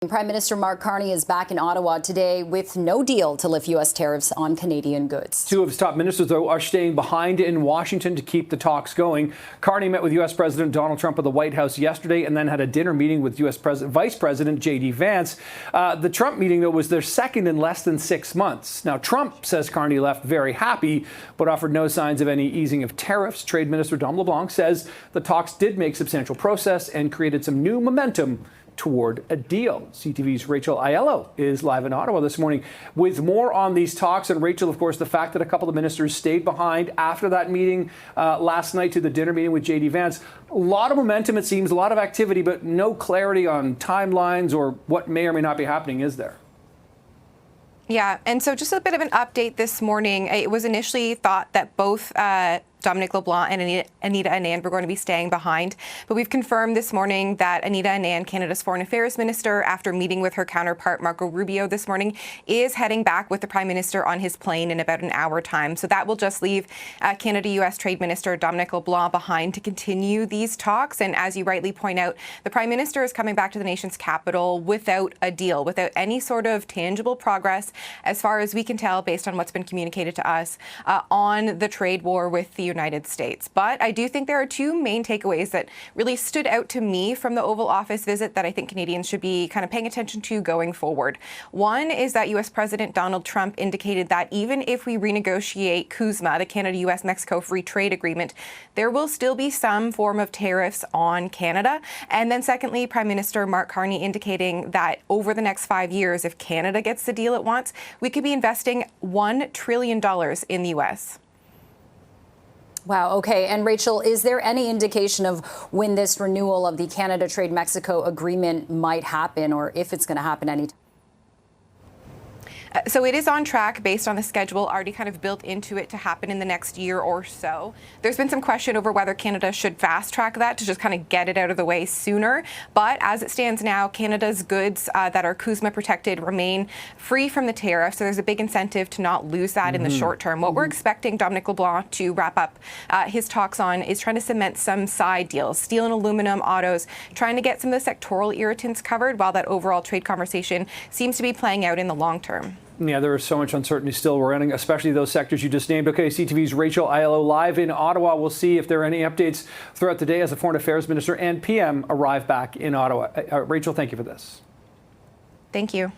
Prime Minister Mark Carney is back in Ottawa today with no deal to lift U.S. tariffs on Canadian goods. Two of his top ministers, though, are staying behind in Washington to keep the talks going. Carney met with U.S. President Donald Trump at the White House yesterday and then had a dinner meeting with U.S. Vice President J.D. Vance. The Trump meeting, though, was their second in less than 6 months. Now, Trump says Carney left very happy, but offered no signs of any easing of tariffs. Trade Minister LeBlanc says the talks did make substantial progress and created some new momentum toward a deal. CTV's Rachel Aiello is live in Ottawa this morning with more on these talks. And Rachel, of course, the fact that a couple of ministers stayed behind after that meeting last night to the dinner meeting with J.D. Vance. A lot of momentum, it seems, a lot of activity, but no clarity on timelines or what may or may not be happening, is there? Yeah, and so just a bit of an update this morning. It was initially thought that both Dominic LeBlanc and Anita Anand were going to be staying behind. But we've confirmed this morning that Anita Anand, Canada's Foreign Affairs Minister, after meeting with her counterpart Marco Rubio this morning, is heading back with the Prime Minister on his plane in about an hour time. So that will just leave Canada-U.S. Trade Minister Dominic LeBlanc behind to continue these talks. And as you rightly point out, the Prime Minister is coming back to the nation's capital without a deal, without any sort of tangible progress, as far as we can tell, based on what's been communicated to us, on the trade war with the United States. But I do think there are two main takeaways that really stood out to me from the Oval Office visit that I think Canadians should be kind of paying attention to going forward. One is that U.S. President Donald Trump indicated that even if we renegotiate CUSMA, the Canada-U.S.-Mexico Free Trade Agreement, there will still be some form of tariffs on Canada. And then secondly, Prime Minister Mark Carney indicating that over the next 5 years, if Canada gets the deal it wants, we could be investing $1 trillion in the U.S. Wow. OK. And Rachel, is there any indication of when this renewal of the Canada Trade Mexico agreement might happen, or if it's going to happen anytime? So it is on track based on the schedule already kind of built into it to happen in the next year or so. There's been some question over whether Canada should fast track that to just kind of get it out of the way sooner. But as it stands now, Canada's goods that are CUSMA protected remain free from the tariff. So there's a big incentive to not lose that in the short term. What we're expecting Dominic LeBlanc to wrap up his talks on is trying to cement some side deals, steel and aluminum, autos, trying to get some of the sectoral irritants covered while that overall trade conversation seems to be playing out in the long term. Yeah, there is so much uncertainty still running, especially those sectors you just named. Okay, CTV's Rachel Aiello live in Ottawa. We'll see if there are any updates throughout the day as the Foreign Affairs Minister and PM arrive back in Ottawa. Rachel, thank you for this. Thank you.